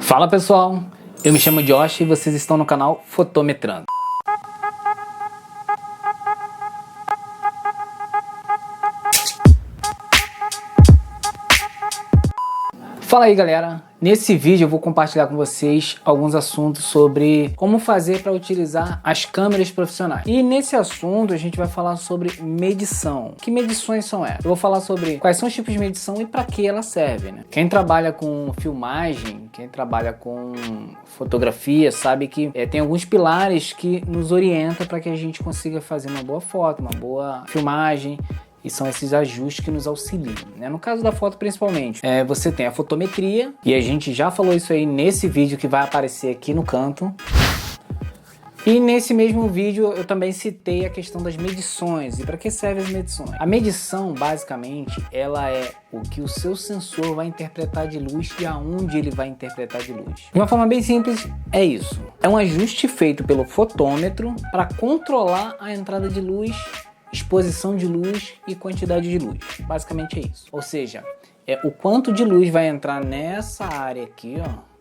Fala pessoal, eu me chamo Josh e vocês estão no canal Fotometrando. Fala aí galera, nesse vídeo eu vou compartilhar com vocês alguns assuntos sobre como fazer para utilizar as câmeras profissionais. E nesse assunto a gente vai falar sobre medição. Que medições são essas? Eu vou falar sobre quais são os tipos de medição e para que ela serve, né? Quem trabalha com filmagem, quem trabalha com fotografia sabe que tem alguns pilares que nos orientam para que a gente consiga fazer uma boa foto, uma boa filmagem. E são esses ajustes que nos auxiliam, né? No caso da foto principalmente, você tem a fotometria, e a gente já falou isso aí nesse vídeo que vai aparecer aqui no canto. E nesse mesmo vídeo eu também citei a questão das medições. E para que servem as medições? A medição, basicamente, ela é o que o seu sensor vai interpretar de luz e aonde ele vai interpretar de luz. De uma forma bem simples, é isso. É um ajuste feito pelo fotômetro para controlar a entrada de luz, exposição de luz e quantidade de luz. Basicamente é isso. Ou seja, o quanto de luz vai entrar nessa área aqui, ó.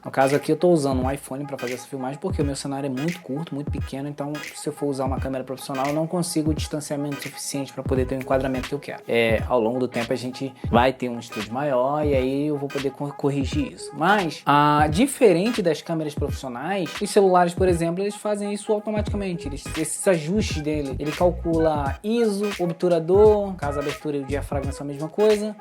No caso aqui eu estou usando um iPhone para fazer essa filmagem porque o meu cenário é muito curto, muito pequeno, então se eu for usar uma câmera profissional eu não consigo o distanciamento suficiente para poder ter o enquadramento que eu quero. Ao longo do tempo a gente vai ter um estúdio maior e aí eu vou poder corrigir isso. Mas, diferente das câmeras profissionais, os celulares, por exemplo, eles fazem isso automaticamente. Esses ajustes dele, ele calcula ISO, obturador, caso a abertura e o diafragma são a mesma coisa,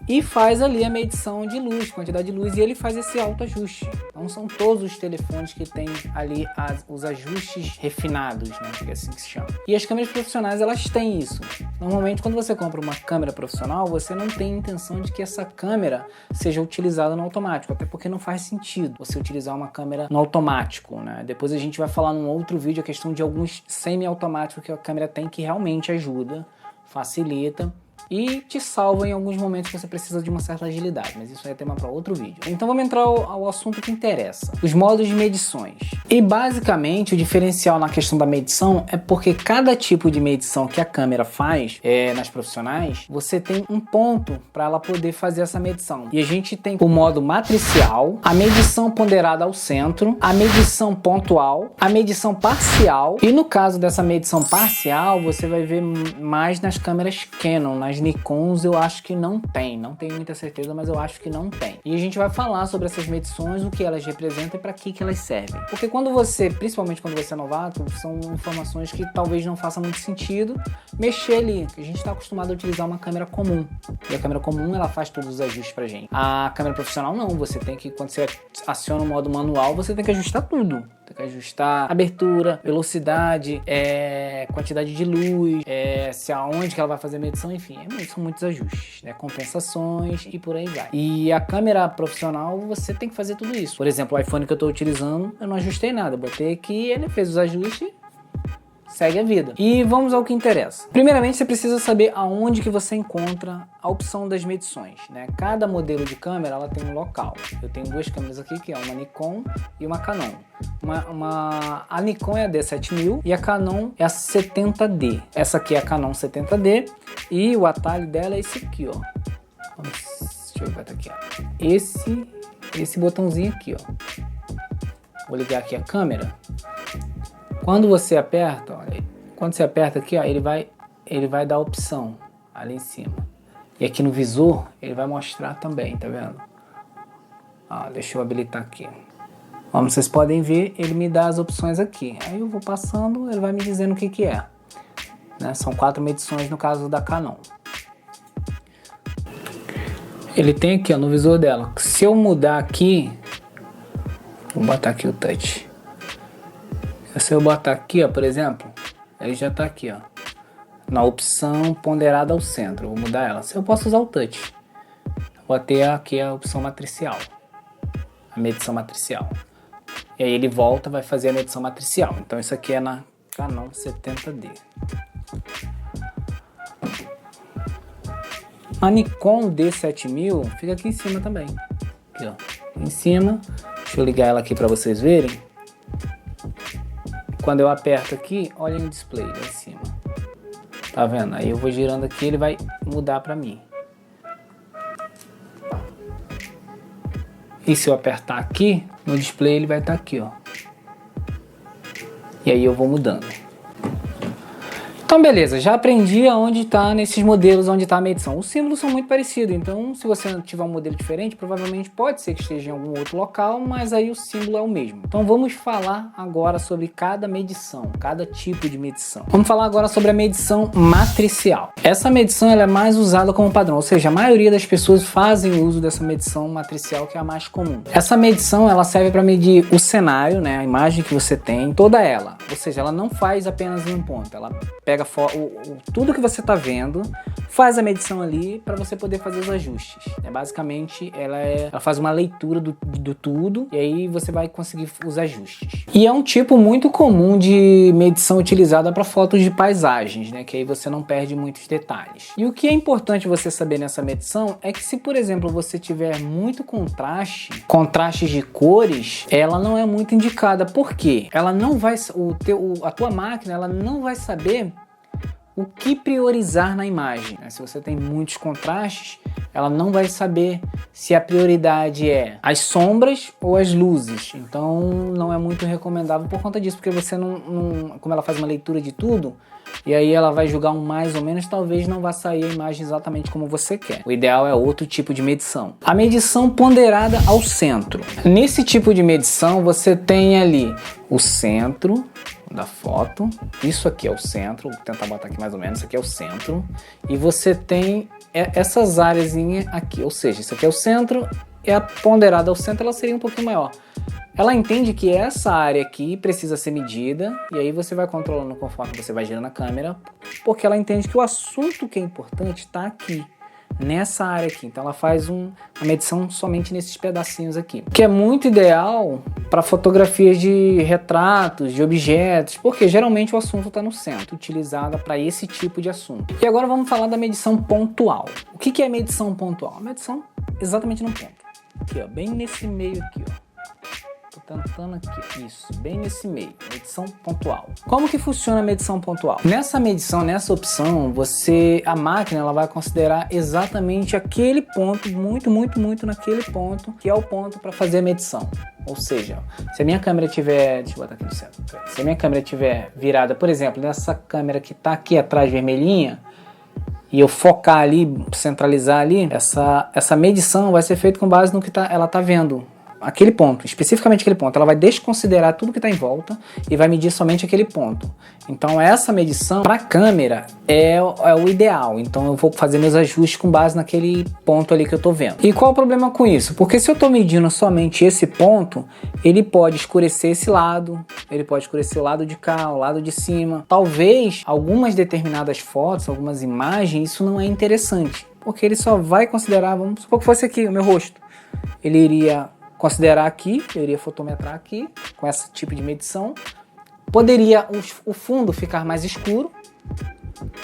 e faz ali a medição de luz, quantidade de luz, e ele faz esse autoajuste. Não são todos os telefones que tem ali os ajustes refinados, né? É assim que se chama. E as câmeras profissionais, elas têm isso. Normalmente, quando você compra uma câmera profissional, você não tem intenção de que essa câmera seja utilizada no automático, até porque não faz sentido você utilizar uma câmera no automático, né? Depois a gente vai falar num outro vídeo a questão de alguns semi-automáticos que a câmera tem que realmente ajuda, facilita e te salva em alguns momentos que você precisa de uma certa agilidade, mas isso é tema para outro vídeo. Então vamos entrar ao assunto que interessa, os modos de medições. E basicamente o diferencial na questão da medição é porque cada tipo de medição que a câmera faz nas profissionais, você tem um ponto para ela poder fazer essa medição. E a gente tem o modo matricial, a medição ponderada ao centro, a medição pontual, a medição parcial, e no caso dessa medição parcial, você vai ver mais nas câmeras Canon, nas Nikons eu acho que não tenho muita certeza, mas eu acho que não tem. E a gente vai falar sobre essas medições, o que elas representam e para que elas servem. Porque principalmente quando você é novato, são informações que talvez não façam muito sentido mexer ali. A gente está acostumado a utilizar uma câmera comum. E a câmera comum, ela faz todos os ajustes pra gente. A câmera profissional não, você tem que, quando você aciona o modo manual, você tem que ajustar tudo. Tem que ajustar abertura, velocidade, quantidade de luz, se aonde que ela vai fazer a medição, enfim, são muitos ajustes, né? Compensações e por aí vai. E a câmera profissional, você tem que fazer tudo isso. Por exemplo, o iPhone que eu estou utilizando, eu não ajustei nada, eu botei aqui, ele fez os ajustes, segue a vida. E vamos ao que interessa. Primeiramente, você precisa saber aonde que você encontra a opção das medições, né? Cada modelo de câmera, ela tem um local. Eu tenho duas câmeras aqui, que é uma Nikon e uma Canon. A Nikon é a D7000 e a Canon é a 70D. Essa aqui é a Canon 70D e o atalho dela é esse aqui, ó. Deixa eu ver aqui, ó. Esse botãozinho aqui, ó. Vou ligar aqui a câmera. Quando você aperta, olha, quando você aperta aqui, ó, ele vai dar a opção ali em cima. E aqui no visor, ele vai mostrar também, tá vendo? Deixa eu habilitar aqui. Como vocês podem ver, ele me dá as opções aqui. Aí eu vou passando, ele vai me dizendo o que que é. Né? São 4 medições no caso da Canon. Ele tem aqui, ó, no visor dela. Se eu mudar aqui, vou botar aqui o touch. Se eu botar aqui, ó, por exemplo, ele já tá aqui, ó, na opção ponderada ao centro. Eu vou mudar ela. Se eu posso usar o touch, vou ter aqui a opção matricial, a medição matricial. E aí ele volta, vai fazer a medição matricial. Então isso aqui é na Canon 70D. A Nikon D7000 fica aqui em cima também. Aqui, ó, em cima. Deixa eu ligar ela aqui para vocês verem. Quando eu aperto aqui, olha o display lá em cima. Tá vendo? Aí eu vou girando aqui, ele vai mudar para mim. E se eu apertar aqui, no display ele vai estar aqui, ó. E aí eu vou mudando. Então beleza, já aprendi aonde está nesses modelos, onde está a medição. Os símbolos são muito parecidos, então se você tiver um modelo diferente, provavelmente pode ser que esteja em algum outro local, mas aí o símbolo é o mesmo. Então vamos falar agora sobre cada medição, cada tipo de medição. Vamos falar agora sobre a medição matricial. Essa medição ela é mais usada como padrão, ou seja, a maioria das pessoas fazem uso dessa medição matricial, que é a mais comum. Essa medição ela serve para medir o cenário, né, a imagem que você tem, toda ela. Ou seja, ela não faz apenas em um ponto, ela pega tudo que você está vendo, faz a medição ali para você poder fazer os ajustes. Basicamente, ela faz uma leitura do tudo e aí você vai conseguir os ajustes. E é um tipo muito comum de medição utilizada para fotos de paisagens, né? Que aí você não perde muitos detalhes. E o que é importante você saber nessa medição é que se, por exemplo, você tiver muito contrastes de cores, ela não é muito indicada. Por quê? Ela não vai, a tua máquina, ela não vai saber o que priorizar na imagem. Se você tem muitos contrastes, ela não vai saber se a prioridade é as sombras ou as luzes. Então não é muito recomendável por conta disso, porque você como ela faz uma leitura de tudo, e aí ela vai julgar um mais ou menos, talvez não vá sair a imagem exatamente como você quer. O ideal é outro tipo de medição. A medição ponderada ao centro. Nesse tipo de medição você tem ali o centro da foto, isso aqui é o centro, vou tentar botar aqui mais ou menos, isso aqui é o centro, e você tem essas áreas aqui, ou seja, isso aqui é o centro, e a ponderada ao centro ela seria um pouquinho maior. Ela entende que essa área aqui precisa ser medida, e aí você vai controlando conforme você vai girando a câmera, porque ela entende que o assunto que é importante está aqui, nessa área aqui. Então ela faz uma medição somente nesses pedacinhos aqui, que é muito ideal para fotografias de retratos, de objetos, porque geralmente o assunto está no centro, utilizada para esse tipo de assunto. E agora vamos falar da medição pontual. O que é medição pontual? A medição exatamente no ponto. Aqui, ó, bem nesse meio aqui, ó. Tô tentando aqui, isso, bem nesse meio, medição pontual. Como que funciona a medição pontual? Nessa medição, nessa opção, a máquina ela vai considerar exatamente aquele ponto, muito naquele ponto, que é o ponto para fazer a medição. Ou seja, se a minha câmera tiver, deixa eu botar aqui no centro, se a minha câmera tiver virada, por exemplo, nessa câmera que tá aqui atrás vermelhinha, e eu focar ali, centralizar ali, essa medição vai ser feita com base no que ela tá vendo. Aquele ponto, especificamente aquele ponto, ela vai desconsiderar tudo que está em volta e vai medir somente aquele ponto. Então essa medição para a câmera é o ideal, então eu vou fazer meus ajustes com base naquele ponto ali que eu estou vendo. E qual o problema com isso? Porque se eu estou medindo somente esse ponto, ele pode escurecer esse lado, ele pode escurecer o lado de cá, o lado de cima. Talvez algumas determinadas fotos, algumas imagens, isso não é interessante, porque ele só vai considerar, vamos supor que fosse aqui o meu rosto, ele iria considerar aqui, eu iria fotometrar aqui, com esse tipo de medição. Poderia o fundo ficar mais escuro,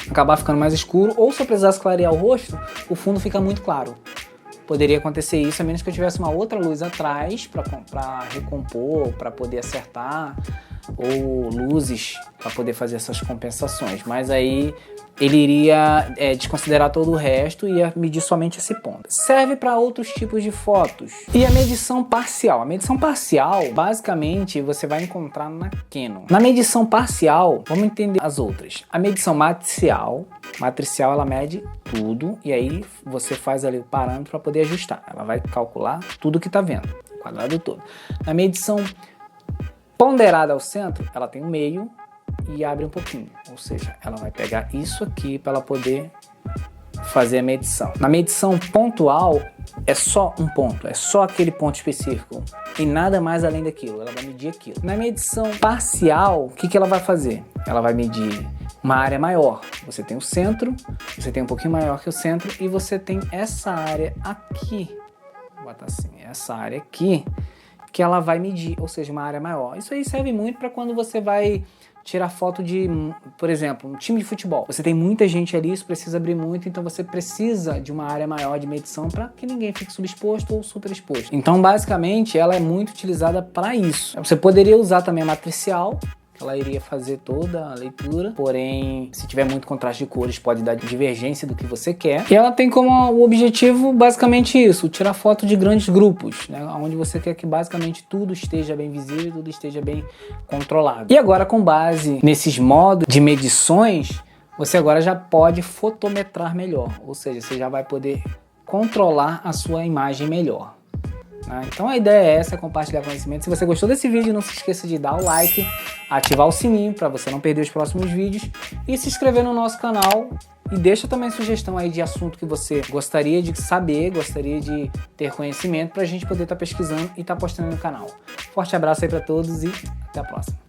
acabar ficando mais escuro, ou se eu precisasse clarear o rosto, o fundo fica muito claro. Poderia acontecer isso, a menos que eu tivesse uma outra luz atrás para recompor, para poder acertar, ou luzes para poder fazer essas compensações. Mas aí ele iria desconsiderar todo o resto e ia medir somente esse ponto. Serve para outros tipos de fotos. E a medição parcial? A medição parcial, basicamente, você vai encontrar na Canon. Na medição parcial, vamos entender as outras. A medição matricial ela mede tudo e aí você faz ali o parâmetro para poder ajustar. Ela vai calcular tudo que está vendo, o quadrado todo. Na medição ponderada ao centro, ela tem um meio e abre um pouquinho, ou seja, ela vai pegar isso aqui para ela poder fazer a medição. Na medição pontual é só um ponto, é só aquele ponto específico e nada mais além daquilo, ela vai medir aquilo. Na medição parcial, o que ela vai fazer? Ela vai medir uma área maior. Você tem o centro, você tem um pouquinho maior que o centro e você tem essa área aqui, vou botar assim, essa área aqui que ela vai medir, ou seja, uma área maior. Isso aí serve muito para quando você vai tirar foto de, por exemplo, um time de futebol. Você tem muita gente ali, isso precisa abrir muito, então você precisa de uma área maior de medição para que ninguém fique subexposto ou superexposto. Então, basicamente, ela é muito utilizada para isso. Você poderia usar também a matricial, ela iria fazer toda a leitura, porém, se tiver muito contraste de cores, pode dar divergência do que você quer. E ela tem como o objetivo basicamente isso, tirar foto de grandes grupos, né, onde você quer que basicamente tudo esteja bem visível, tudo esteja bem controlado. E agora, com base nesses modos de medições, você agora já pode fotometrar melhor, ou seja, você já vai poder controlar a sua imagem melhor. Então a ideia é essa, compartilhar conhecimento. Se você gostou desse vídeo, não se esqueça de dar o like, ativar o sininho para você não perder os próximos vídeos e se inscrever no nosso canal. E deixa também sugestão aí de assunto que você gostaria de saber, gostaria de ter conhecimento, para a gente poder estar pesquisando e estar postando no canal. Forte abraço aí para todos e até a próxima.